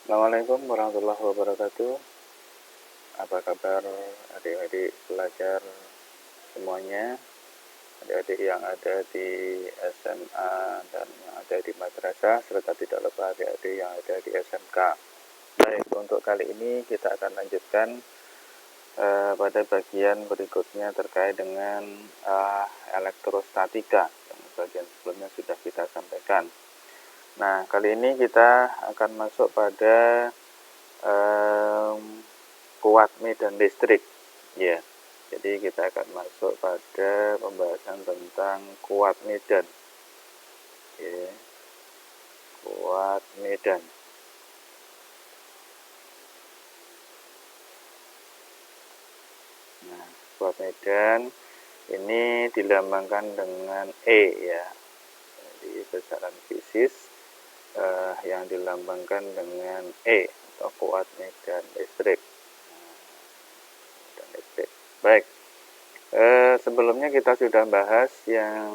Assalamualaikum warahmatullahi wabarakatuh. Apa kabar adik-adik pelajar semuanya, adik-adik yang ada di SMA dan yang ada di madrasah, serta tidak lupa adik-adik yang ada di SMK. Baik, untuk kali ini kita akan lanjutkan pada bagian berikutnya terkait dengan elektrostatika yang bagian sebelumnya sudah kita sampaikan. Nah, kali ini kita akan masuk pada kuat medan listrik, ya. Jadi kita akan masuk pada pembahasan tentang kuat medan, ya. Kuat medan. Nah, kuat medan ini dilambangkan dengan E, ya. Jadi besaran fisis yang dilambangkan dengan E atau kuat medan listrik. Baik, sebelumnya kita sudah bahas yang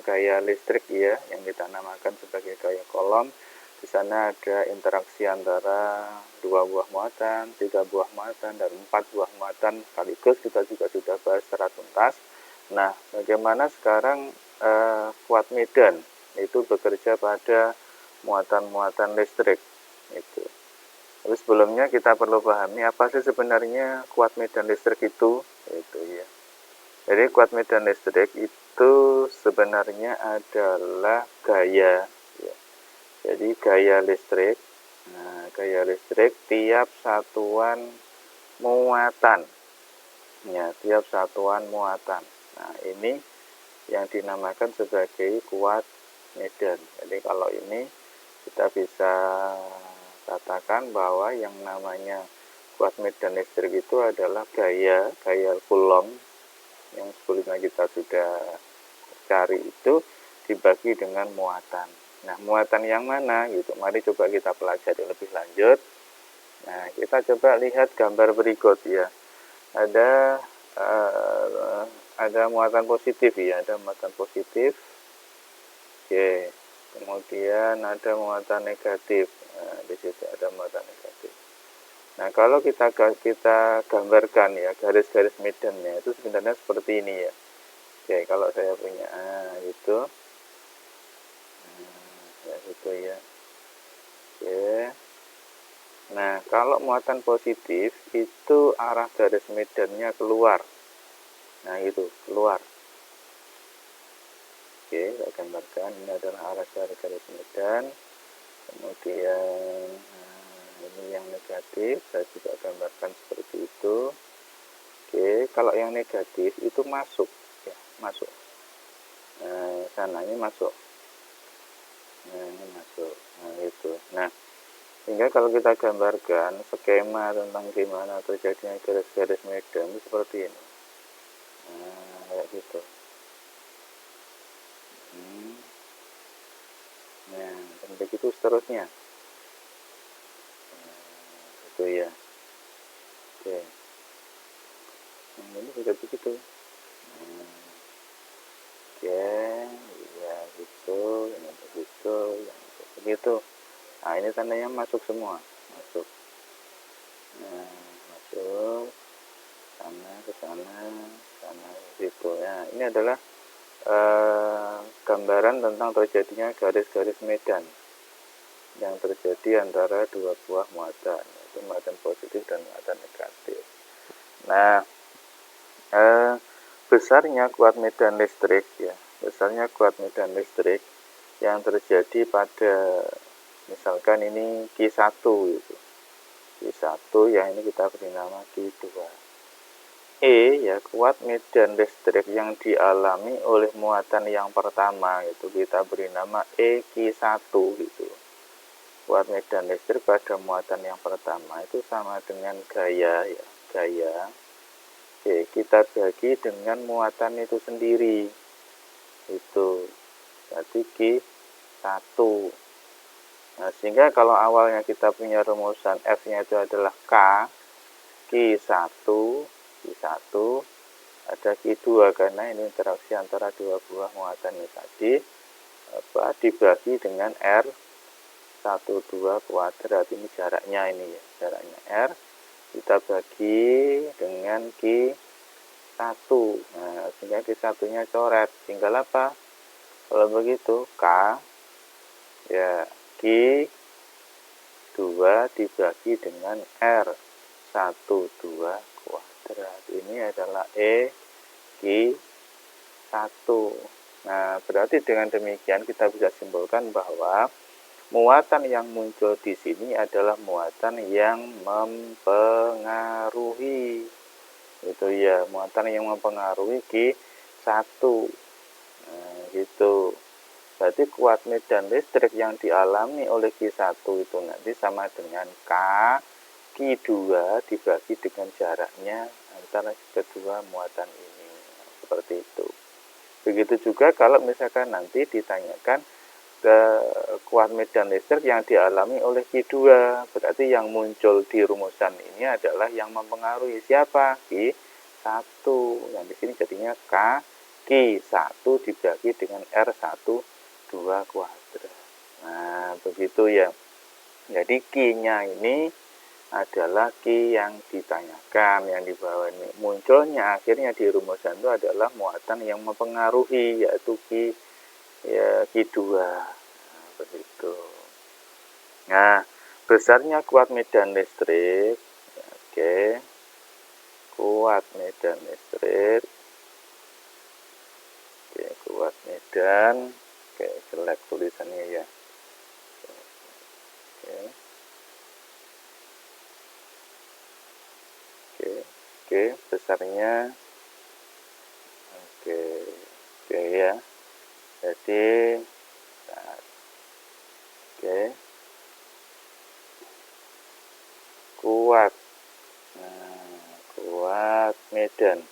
gaya listrik, ya, yang kita namakan sebagai gaya Coulomb. Di sana ada interaksi antara 2 buah muatan, 3 buah muatan, dan 4 buah muatan sekaligus. Kita juga sudah bahas secara tuntas. Nah, bagaimana sekarang kuat medan itu bekerja pada muatan-muatan listrik itu. Tapi sebelumnya kita perlu pahami apa sih sebenarnya kuat medan listrik itu ya. Jadi kuat medan listrik itu sebenarnya adalah gaya, ya. Jadi gaya listrik. Nah, gaya listrik tiap satuan muatan, ya, tiap satuan muatan. Nah, ini yang dinamakan sebagai kuat medan. Jadi kalau ini kita bisa katakan bahwa yang namanya kuat medan listrik itu adalah gaya Coulomb yang sebelumnya kita sudah cari, itu dibagi dengan muatan. Nah, muatan yang mana gitu? Mari coba kita pelajari lebih lanjut. Nah, kita coba lihat gambar berikut, ya. Ada muatan positif, ya, ada muatan positif. Oke. Kemudian ada muatan negatif. Nah, di situ ada muatan negatif. Nah, kalau kita gambarkan, ya, garis-garis medannya itu sebenarnya seperti ini, ya. Oke, kalau saya punya itu, ya, itu, ya. Oke. Nah, kalau muatan positif itu arah garis medannya keluar. Nah, itu keluar. Oke, saya gambarkan. Ini adalah arah garis medan. Kemudian ini yang negatif, saya juga gambarkan seperti itu. Oke, kalau yang negatif itu masuk, ya, masuk. Nah, sana ini masuk. Nah, ini masuk. Nah, itu. Nah, sehingga kalau kita gambarkan skema tentang gimana terjadinya garis-garis medan itu seperti ini. Nah, kayak gitu. Nah, dan begitu seterusnya. Nah, itu, ya. Oke. Nah, ini juga begitu. Nah, oke, ya, gitu, ini begitu, yang begitu. Nah, ini tandanya masuk semua, masuk. Nah, masuk sana ke sana, sana gitu, ya. Ini adalah gambaran tentang terjadinya garis-garis medan yang terjadi antara dua buah muatan, yaitu muatan positif dan muatan negatif. Nah, besarnya kuat medan listrik, ya, besarnya kuat medan listrik yang terjadi pada, misalkan ini Q1 itu. Q1 yang ini kita beri nama Q2. E, ya, kuat medan listrik yang dialami oleh muatan yang pertama itu kita beri nama EQ1 gitu. Kuat medan listrik pada muatan yang pertama itu sama dengan gaya, ya, gaya. Oke, kita bagi dengan muatan itu sendiri. Itu berarti Q1. Nah, sehingga kalau awalnya kita punya rumusan F-nya itu adalah K, Q1, ada Q2 karena ini interaksi antara dua buah muatan ini tadi dibagi dengan R 12 kuadrat. Ini jaraknya ini ya, jaraknya R. Kita bagi dengan Q1. Nah, sehingga Q1-nya coret. Tinggal apa? Kalau begitu, K ya Q2 dibagi dengan R12 kuadrat. Ini adalah Q1. Nah, berarti dengan demikian kita bisa simpulkan bahwa muatan yang muncul di sini adalah muatan yang mempengaruhi. Itu ya, muatan yang mempengaruhi Q1. Nah, gitu. Berarti kuat medan listrik yang dialami oleh Q1 itu nanti sama dengan Q2 dibagi dengan jaraknya antara kedua muatan ini. Seperti itu. Begitu juga kalau misalkan nanti ditanyakan kuat medan listrik yang dialami oleh Q2. Berarti yang muncul di rumusan ini adalah yang mempengaruhi siapa? Q1. Yang di sini jadinya Q1 dibagi dengan R12 kuadrat. Nah, begitu ya. Jadi Q-nya ini adalah Q yang ditanyakan, yang di bawah ini. Munculnya akhirnya di rumusan itu adalah muatan yang mempengaruhi, yaitu Q2. Nah, begitu. Nah, besarnya kuat medan listrik. Oke. Kuat medan listrik. Oke, kuat medan. Oke, jelek tulisannya ya. Oke, besarnya. Oke ya. Jadi, kuat. Nah, kuat medan.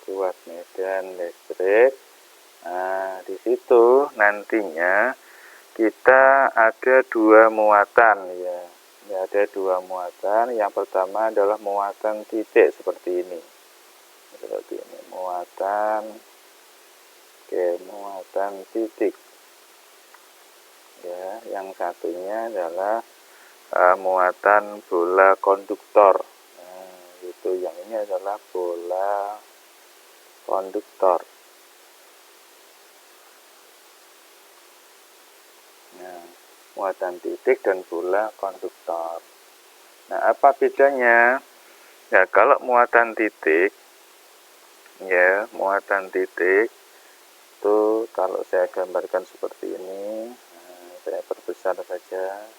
Kuat medan listrik. Nah, di situ nantinya kita ada dua muatan ya. Ada dua muatan. Yang pertama adalah muatan titik seperti ini. Seperti ini, muatan titik. Ya, yang satunya adalah muatan bola konduktor. Nah, itu yang ini adalah bola konduktor. Nah, muatan titik dan bola konduktor. Nah, apa bedanya? Ya, kalau muatan titik, ya, muatan titik itu kalau saya gambarkan seperti ini, saya perbesar saja.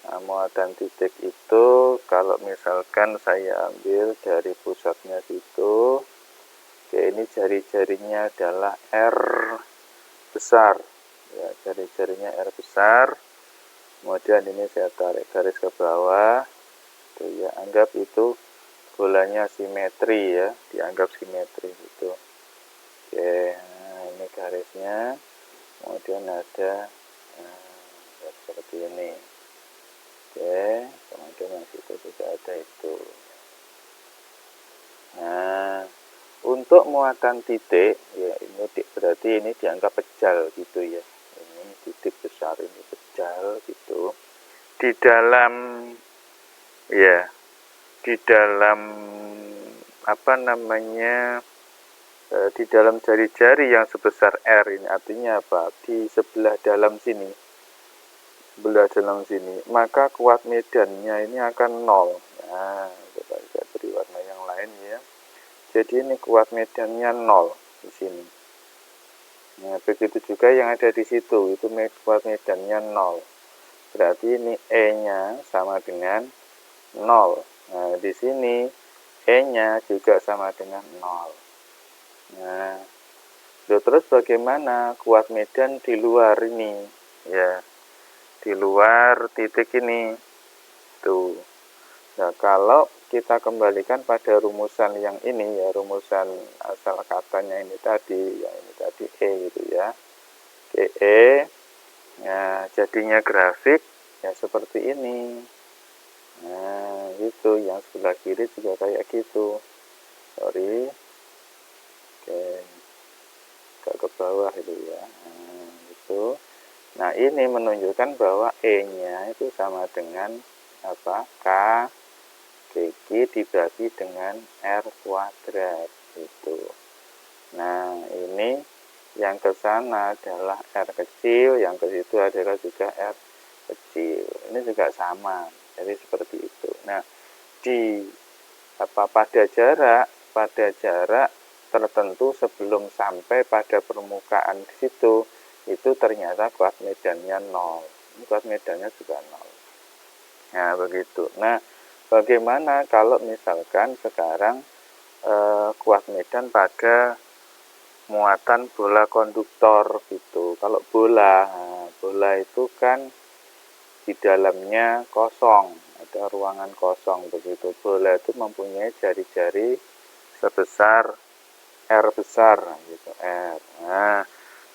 Nah, muatan titik itu kalau misalkan saya ambil dari pusatnya situ, ini jari-jarinya adalah R besar, ya, jari-jarinya R besar. Kemudian ini saya tarik garis ke bawah, tuh ya, anggap itu bolanya simetri ya, dianggap simetri gitu. Oke, nah ini garisnya, kemudian ada seperti ini. Oke, kemudian yang situ juga ada itu. Nah, untuk muatan titik, ya ini berarti ini dianggap pejal gitu ya. Ini titik besar, ini pejal gitu. Di dalam apa namanya, di dalam jari-jari yang sebesar R ini artinya apa? Di sebelah dalam sini, maka kuat medannya ini akan 0. Nah, coba saya beri warna yang lain ya. Jadi ini kuat medannya 0 di sini. Nah, begitu juga yang ada di situ, itu kuat medannya 0. Berarti ini E-nya sama dengan 0. Nah, di sini E-nya juga sama dengan 0. Nah, terus bagaimana kuat medan di luar ini? Ya, di luar titik ini. Tuh. Nah, kalau kita kembalikan pada rumusan yang ini ya, rumusan asal katanya ini tadi, ya ini tadi E gitu ya. E, ya jadinya grafik ya seperti ini. Nah, gitu, yang sebelah kiri juga kayak gitu. Sorry. Oke. Agak ke bawah itu ya. Nah, gitu. Nah, ini menunjukkan bahwa E-nya itu sama dengan apa? K GG dibagi dengan R kuadrat gitu. Nah, ini yang ke sana adalah R kecil, yang ke situ adalah juga R kecil. Ini juga sama. Jadi seperti itu. Nah, di pada jarak tertentu sebelum sampai pada permukaan di situ, itu ternyata kuat medannya 0. Ini kuat medannya juga 0. Nah, begitu. Nah, bagaimana kalau misalkan sekarang kuat medan pada muatan bola konduktor gitu. Kalau bola itu kan di dalamnya kosong, ada ruangan kosong begitu. Bola itu mempunyai jari-jari sebesar R besar gitu, R. Nah,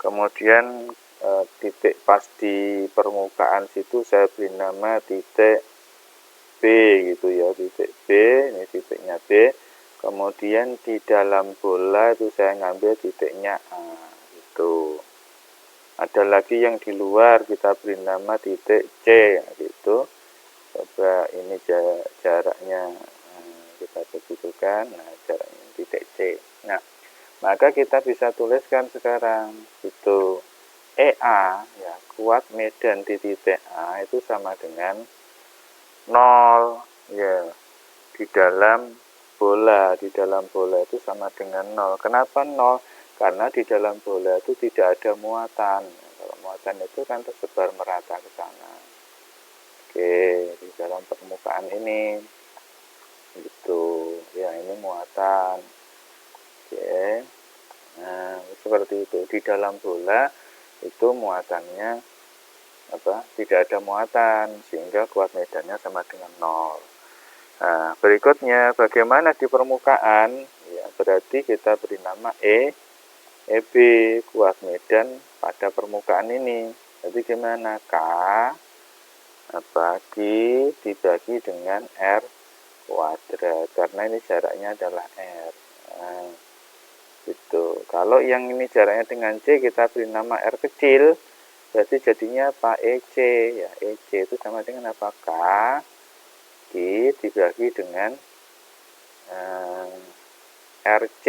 kemudian titik pas di permukaan situ saya beri nama titik B gitu ya, titik B, ini titiknya B. Kemudian di dalam bola itu saya ngambil titiknya A gitu. Ada lagi yang di luar, kita beri nama titik C gitu. Coba ini jaraknya kita begitukan. Nah, jaraknya titik C. Nah, maka kita bisa tuliskan sekarang itu EA ya, kuat medan di titik A itu sama dengan 0 ya. Di dalam bola itu sama dengan 0. Kenapa 0? Karena di dalam bola itu tidak ada muatan. Kalau muatan itu kan tersebar merata ke sana. Oke, di dalam permukaan ini gitu. Ya, ini muatan. Oke. Nah, seperti itu. Di dalam bola itu muatannya tidak ada muatan, sehingga kuat medannya sama dengan 0. Nah, berikutnya bagaimana di permukaan? Ya, berarti kita beri nama EB, kuat medan pada permukaan ini. Jadi gimana? K bagi dibagi dengan R kuadrat, karena ini jaraknya adalah R. Nah, gitu. Kalau yang ini jaraknya dengan C, kita beri nama R kecil. Berarti jadinya apa? EC. Ya, EC itu sama dengan apa? K dibagi dengan RC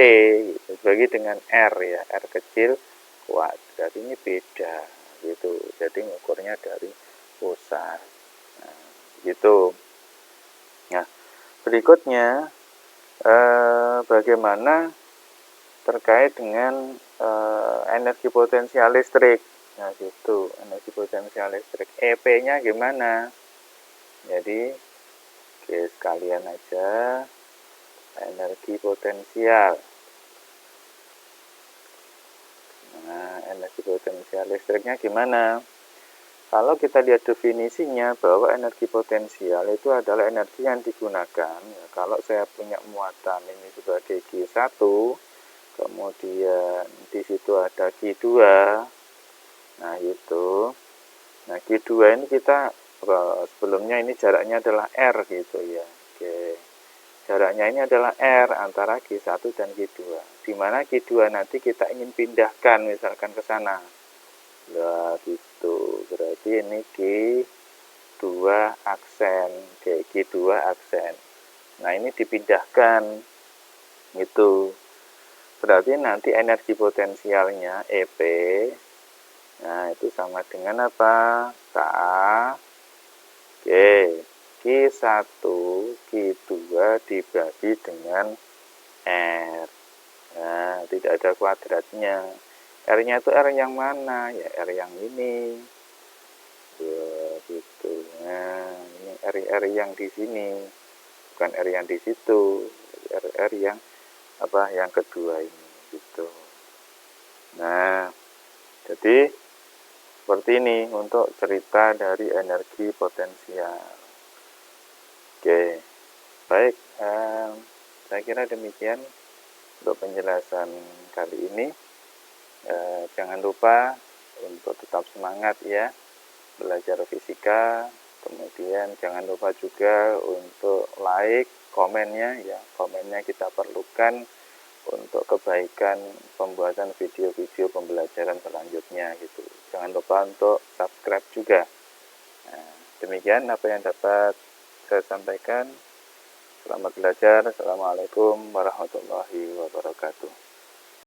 gitu. Dibagi dengan R ya, R kecil kuadrat. Ini beda gitu. Jadi ngukurnya dari pusat. Nah, gitu. Nah, berikutnya bagaimana terkait dengan energi potensial listrik. Nah, gitu. Energi potensial listrik. EP-nya gimana? Jadi oke, sekalian aja energi potensial. Nah, energi potensial listriknya gimana? Kalau kita lihat definisinya bahwa energi potensial itu adalah energi yang digunakan. Ya, kalau saya punya muatan ini sebagai Q1, kemudian di situ ada Q2. Nah, itu. Nah, Q2 ini kita sebelumnya ini jaraknya adalah R gitu ya. Oke. Jaraknya ini adalah R antara Q1 dan Q2. Di mana Q2 nanti kita ingin pindahkan misalkan ke sana. Nah, gitu. Berarti ini Q2 aksen. Oke, Q2 aksen. Nah, ini dipindahkan. Gitu. Berarti nanti energi potensialnya EP. Nah, itu sama dengan apa? K. Oke. Q1, Q2 dibagi dengan R. Nah, tidak ada kuadratnya. R-nya itu R yang mana? Ya, R yang ini. Ya, gitu. Nah, ini R yang di sini. Bukan R yang di situ. R yang yang kedua ini. Gitu. Nah, jadi seperti ini untuk cerita dari energi potensial. Oke, baik. Saya kira demikian untuk penjelasan kali ini. Jangan lupa untuk tetap semangat ya belajar fisika. Kemudian jangan lupa juga untuk like komennya ya. Komennya kita perlukan untuk kebaikan pembuatan video-video pembelajaran selanjutnya gitu. Jangan lupa untuk subscribe juga. Nah, demikian apa yang dapat saya sampaikan. Selamat belajar. Assalamualaikum warahmatullahi wabarakatuh.